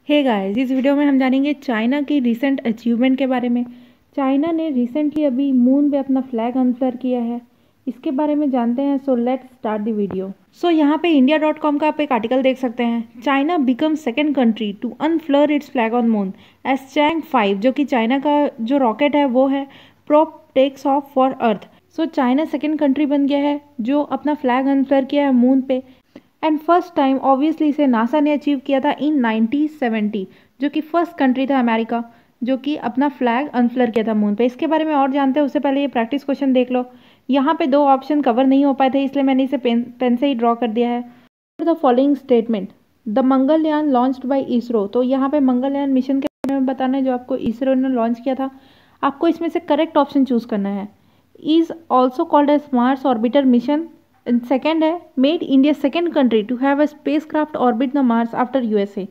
Hey guys, इस video में हम जानेंगे चाइना की रिसेंट अचीवमेंट के बारे में। चाइना ने रिसेंटली अभी मून पे अपना फ्लैग अनफ्लर किया है, इसके बारे में जानते हैं। So let's start the video. So यहाँ पे india.com का आप एक आर्टिकल देख सकते हैं। China become second country to unfurl its flag on moon as Chang'e 5, जो कि चाइना का जो रॉकेट है वो है probe takes off for earth. So China second country बन गया है जो अपना फ्लैग अनफ्लर किया है मून पे। एंड फर्स्ट टाइम ऑब्वियसली इसे नासा ने अचीव किया था इन 1970, जो कि फर्स्ट कंट्री था अमेरिका जो कि अपना फ्लैग अनफ्लर किया था मून पे। इसके बारे में और जानते हैं उससे पहले ये प्रैक्टिस क्वेश्चन देख लो। यहाँ पे दो ऑप्शन कवर नहीं हो पाए थे, इसलिए मैंने इसे पेन से ही ड्रॉ कर दिया है। The following statement the Mangalyaan launched by ISRO. तो यहाँ पे मंगलयान मिशन के बारे में बताना है जो आपको इसरो ने लॉन्च किया था। आपको इसमें से करेक्ट ऑप्शन चूज करना है। Is also called as Mars orbiter mission. Second है made India second country to have a spacecraft orbit the Mars after USA.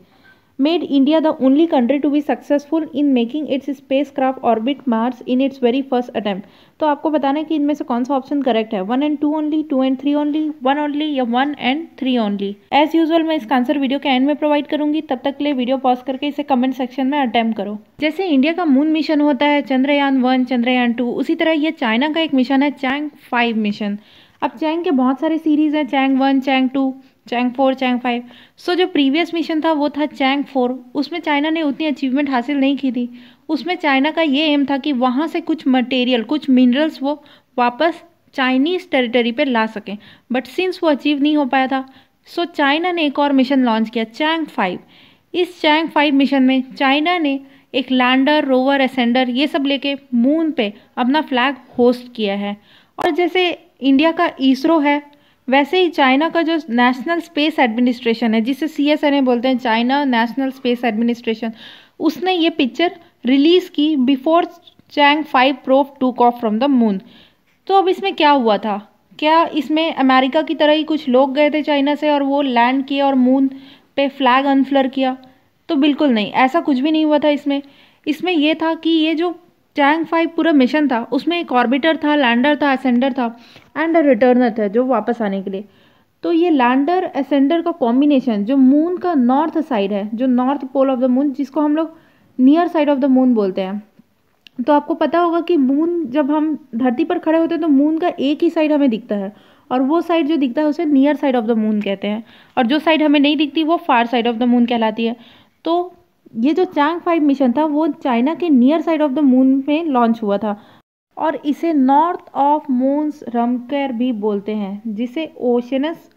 Made India the only country to be successful in making its spacecraft orbit Mars in its very first attempt. तो आपको बताना है कि इनमें से कौन सा option correct है। 1 and 2 only, 2 and 3 only, 1 only या 1 and 3 ओनली। एज यूजुअल मैं इसका आंसर वीडियो के एंड में प्रोवाइड करूंगी, तब तक के लिए वीडियो पॉज करके इसे कमेंट सेक्शन में अटेम्प्ट करो। जैसे इंडिया का मून मिशन होता है चंद्रयान 1, चंद्रयान 2, उसी तरह ये चाइना का एक मिशन है चैंग 5 मिशन। अब चैंग के बहुत सारे सीरीज हैं, चैंग 1, चैंग 2, चैंग 4, चैंग 5। सो जो प्रीवियस मिशन था वो था चैंग 4। उसमें चाइना ने उतनी अचीवमेंट हासिल नहीं की थी। उसमें चाइना का ये एम था कि वहाँ से कुछ मटेरियल, कुछ मिनरल्स वो वापस चाइनीज़ टेरिटरी पे ला सकें, बट सिंस वो अचीव नहीं हो पाया था, सो चाइना ने एक और मिशन लॉन्च किया चैंग 5। इस चैंग 5 मिशन में चाइना ने एक लैंडर, रोवर, एसेंडर ये सब लेके मून पे अपना फ्लैग होस्ट किया है। और जैसे इंडिया का इसरो है, वैसे ही चाइना का जो नेशनल स्पेस एडमिनिस्ट्रेशन है, जिसे CSNA बोलते हैं, चाइना नेशनल स्पेस एडमिनिस्ट्रेशन, उसने ये पिक्चर रिलीज़ की बिफोर चैंग 5 प्रोब टूक ऑफ फ्रॉम द मून। तो अब इसमें क्या हुआ था? क्या इसमें अमेरिका की तरह ही कुछ लोग गए थे चाइना से और वो लैंड किए और मून पे फ्लैग अनफ्लर किया? तो बिल्कुल नहीं, ऐसा कुछ भी नहीं हुआ था। इसमें यह था कि ये जो चैंग 5 पूरा मिशन था उसमें एक ऑर्बिटर था, लैंडर था, असेंडर था एंड अ रिटर्नर था जो वापस आने के लिए। तो ये लैंडर असेंडर का कॉम्बिनेशन जो मून का नॉर्थ साइड है, जो north pole of the moon, जिसको हम लोग near side of the moon बोलते हैं। तो आपको पता होगा कि मून, जब हम धरती पर खड़े होते हैं तो मून का एक ही साइड हमें दिखता है, और वो साइड जो दिखता है उसे near side of the moon कहते हैं, और जो साइड हमें नहीं दिखती वो फार साइड ऑफ द मून कहलाती है। तो ये जो चैंग 5 मिशन था वो चाइना के near side of the moon में लॉन्च हुआ था, और इसे नॉर्थ ऑफ मून्स रमकेर भी बोलते हैं, जिसे ओशियनस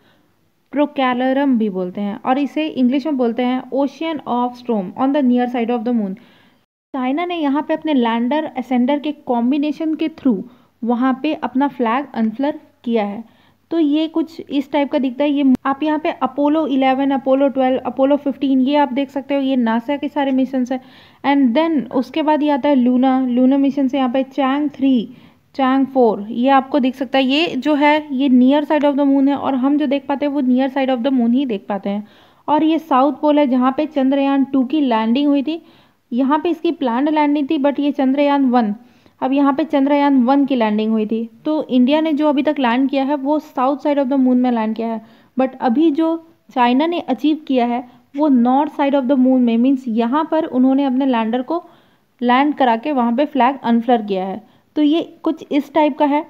प्रोकैलरम भी बोलते हैं, और इसे इंग्लिश में बोलते हैं ocean of स्ट्रोम on the near side of the moon. China ने यहाँ पे अपने लैंडर असेंडर के कॉम्बिनेशन के थ्रू वहाँ पे अपना फ्लैग अनफ्लर किया है। तो ये कुछ इस टाइप का दिखता है। ये आप यहाँ पे अपोलो 11, अपोलो 12, अपोलो 15 ये आप देख सकते हो, ये नासा के सारे मिशन है। एंड देन उसके बाद ये आता है लूना मिशन से यहाँ पे चैंग 3, चैंग 4 ये आपको दिख सकता है। ये जो है ये near side of the moon है, और हम जो देख पाते हैं वो near side of the moon ही देख पाते हैं। और ये साउथ पोल है जहाँ पे चंद्रयान 2 की लैंडिंग हुई थी। यहाँ पे इसकी प्लान्ड लैंडिंग थी, बट ये चंद्रयान 1, अब यहाँ पे चंद्रयान 1 की लैंडिंग हुई थी। तो इंडिया ने जो अभी तक लैंड किया है वो south side of the moon में लैंड किया है, बट अभी जो चाइना ने अचीव किया है वो north side of the moon में, मीन्स यहाँ पर उन्होंने अपने लैंडर को लैंड करा के वहाँ पे फ्लैग अनफ्लर किया है। तो ये कुछ इस टाइप का है।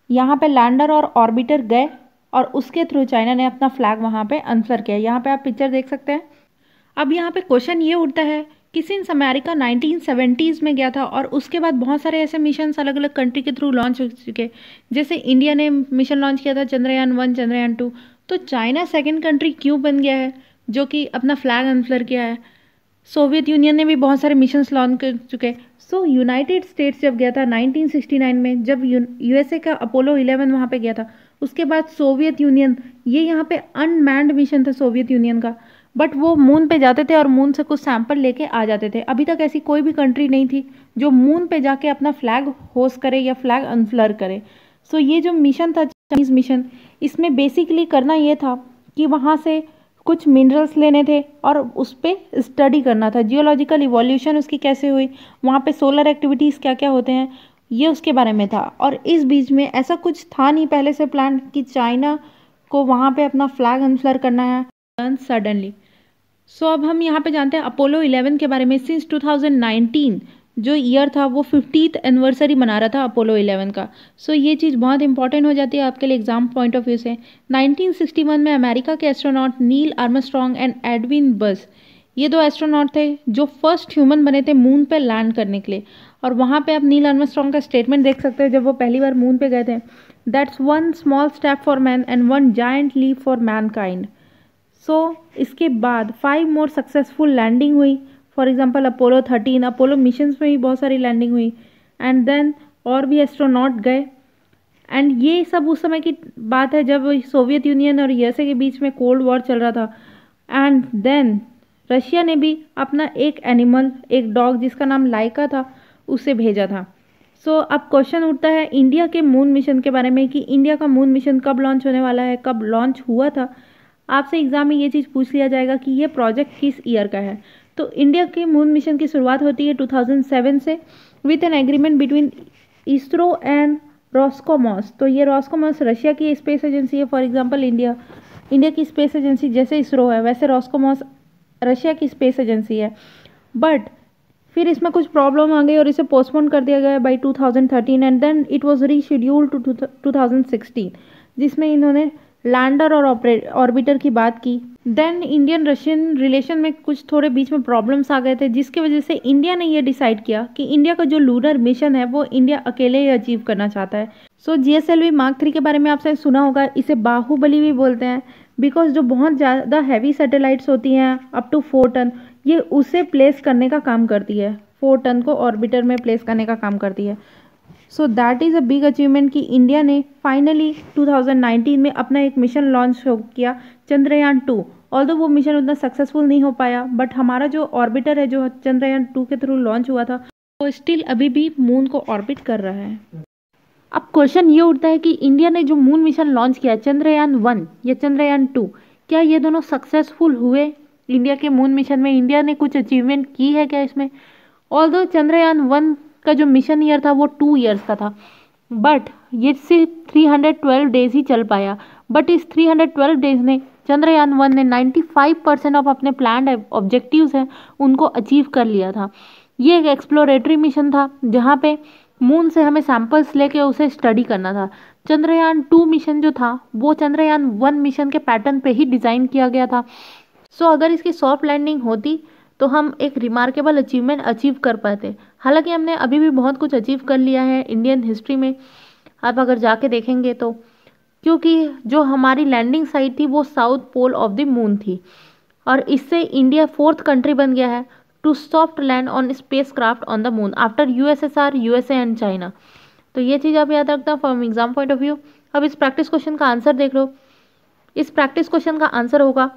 यहाँ पे लैंडर और ऑर्बिटर गए और उसके थ्रू चाइना ने अपना फ्लैग वहाँ पे अनफ्लर किया। यहाँ पे आप पिक्चर देख सकते हैं। अब यहाँ पे क्वेश्चन ये उठता है कि सिंस अमेरिका 1970s में गया था और उसके बाद बहुत सारे ऐसे मिशन अलग अलग कंट्री के थ्रू लॉन्च हो चुके, जैसे इंडिया ने मिशन लॉन्च किया था चंद्रयान 1, चंद्रयान 2, तो चाइना सेकंड कंट्री क्यों बन गया है जो कि अपना फ्लैग अनफ्लर किया है? सोवियत यूनियन ने भी बहुत सारे मिशंस लॉन्च कर चुके। सो यूनाइटेड स्टेट्स जब गया था 1969 में, जब USA का अपोलो 11 वहाँ पे गया था, उसके बाद सोवियत यूनियन, ये यहाँ पे अनमैन्ड मिशन था सोवियत यूनियन का, बट वो मून पे जाते थे और मून से कुछ सैंपल लेके आ जाते थे। अभी तक ऐसी कोई भी कंट्री नहीं थी जो मून पे जाके अपना फ्लैग होस्ट करे या फ्लैग अनफ्लर करे। सो ये जो मिशन था चाइनीज मिशन, इसमें बेसिकली करना ये था कि वहाँ से कुछ मिनरल्स लेने थे और उस पर स्टडी करना था, जियोलॉजिकल इवोल्यूशन उसकी कैसे हुई, वहाँ पे सोलर एक्टिविटीज़ क्या क्या होते हैं, ये उसके बारे में था। और इस बीच में ऐसा कुछ था नहीं पहले से प्लान कि चाइना को वहाँ पे अपना फ्लैग अनफ्लर करना है सडनली। सो अब हम यहाँ पे जानते हैं अपोलो 11 के बारे में। सिंस 2019 जो ईयर था वो 50th एनिवर्सरी मना रहा था अपोलो 11 का। सो ये चीज़ बहुत इंपॉर्टेंट हो जाती है आपके लिए एग्जाम पॉइंट ऑफ व्यू से। 1961 में अमेरिका के astronaut Neil Armstrong and Edwin बस, ये दो एस्ट्रोनॉट थे जो फर्स्ट ह्यूमन बने थे मून पे लैंड करने के लिए। और वहाँ पे आप नील आर्मस्ट्रॉन्ग का स्टेटमेंट देख सकते हो जब वो पहली बार मून पे गए थे, that's one small step for man and one giant leap for mankind. So इसके बाद 5 मोर सक्सेसफुल लैंडिंग हुई। For example Apollo 13, Apollo missions में भी बहुत सारी लैंडिंग हुई एंड देन और भी एस्ट्रोनॉट गए। एंड ये सब उस समय की बात है जब सोवियत यूनियन और यूएसए के बीच में कोल्ड वॉर चल रहा था। एंड देन रशिया ने भी अपना एक एनिमल, एक डॉग जिसका नाम लाइका था, उसे भेजा था। सो अब क्वेश्चन उठता है इंडिया के मून मिशन के बारे में कि इंडिया का मून मिशन कब लॉन्च होने वाला है, कब लॉन्च हुआ था। आपसे एग्जाम में ये चीज़ पूछ लिया जाएगा कि ये प्रोजेक्ट किस ईयर का है। तो इंडिया के मून मिशन की शुरुआत होती है 2007 से with an agreement between ISRO and Roscosmos. तो ये रॉस्कोमॉस रशिया की स्पेस एजेंसी है। फॉर एग्जांपल इंडिया की स्पेस एजेंसी जैसे इसरो है वैसे रॉस्कोमॉस रशिया की स्पेस एजेंसी है। बट फिर इसमें कुछ प्रॉब्लम आ गई और इसे पोस्टपोन कर दिया गया by 2013 and then it was rescheduled to 2016, जिसमें इन्होंने लैंडर और ऑर्बिटर की बात की। देन इंडियन रशियन रिलेशन में कुछ थोड़े बीच में प्रॉब्लम्स आ गए थे, जिसकी वजह से इंडिया ने ये डिसाइड किया कि इंडिया का जो लूनर मिशन है वो इंडिया अकेले ही अचीव करना चाहता है। सो GSLV Mark 3 के बारे में आपने सुना होगा, इसे बाहुबली भी बोलते हैं बिकॉज जो बहुत ज़्यादा हैवी सैटेलाइट्स होती हैं अप टू 4 टन, ये उसे प्लेस करने का काम करती है, 4 टन को ऑर्बिटर में प्लेस करने का काम करती है। So that is a big achievement कि इंडिया ने फाइनली 2019 में अपना एक मिशन लॉन्च किया, चंद्रयान 2। ऑल्दो वो मिशन उतना सक्सेसफुल नहीं हो पाया, बट हमारा जो ऑर्बिटर है जो चंद्रयान 2 के थ्रू लॉन्च हुआ था वो स्टिल अभी भी मून को ऑर्बिट कर रहा है। अब क्वेश्चन ये उठता है कि इंडिया ने जो मून मिशन लॉन्च किया चंद्रयान 1 या चंद्रयान 2, क्या ये दोनों सक्सेसफुल हुए? इंडिया के मून मिशन में इंडिया ने कुछ अचीवमेंट की है क्या इसमें? ऑल्दो चंद्रयान 1 का जो मिशन ईयर था वो 2 ईयर्स का था, बट ये सिर्फ 312 डेज ही चल पाया। बट इस 312 डेज ने चंद्रयान 1 ने 95% ऑफ अपने प्लान्ड ऑब्जेक्टिव्स हैं उनको अचीव कर लिया था। ये एक एक्सप्लोरेटरी मिशन था जहाँ पे मून से हमें सैंपल्स लेके उसे स्टडी करना था। चंद्रयान 2 मिशन जो था वो चंद्रयान 1 मिशन के पैटर्न पे ही डिज़ाइन किया गया था। सो अगर इसकी सॉफ्ट लैंडिंग होती तो हम एक रिमार्केबल अचीवमेंट अचीव कर पाते। हालांकि हमने अभी भी बहुत कुछ अचीव कर लिया है इंडियन हिस्ट्री में, आप अगर जाके देखेंगे तो, क्योंकि जो हमारी लैंडिंग साइट थी वो south pole of the moon थी और इससे इंडिया 4th कंट्री बन गया है to soft land on space craft on the आफ्टर USSR, USA एंड चाइना। तो ये चीज़ आप याद रखना from exam point of view. अब इस प्रैक्टिस क्वेश्चन का आंसर देख लो। इस प्रैक्टिस क्वेश्चन का आंसर होगा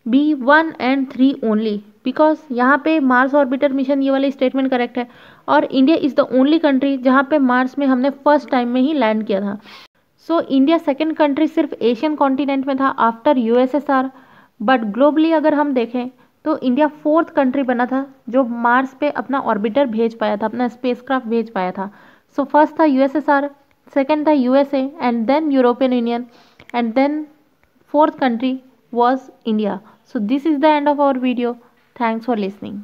B1 and 3 ओनली, बिकॉज यहाँ पे मार्स ऑर्बिटर मिशन ये वाली स्टेटमेंट करेक्ट है और India is the only country जहाँ पे मार्स में हमने फर्स्ट टाइम में ही लैंड किया था। सो इंडिया सेकेंड कंट्री सिर्फ एशियन कॉन्टिनेंट में था आफ्टर USSR, बट ग्लोबली अगर हम देखें तो इंडिया 4th कंट्री बना था जो मार्स पे अपना ऑर्बिटर भेज पाया था, अपना स्पेसक्राफ्ट भेज पाया था। सो फर्स्ट था USSR, सेकेंड था USA and then European Union and then 4th country was India. So this is the end of our video. Thanks for listening.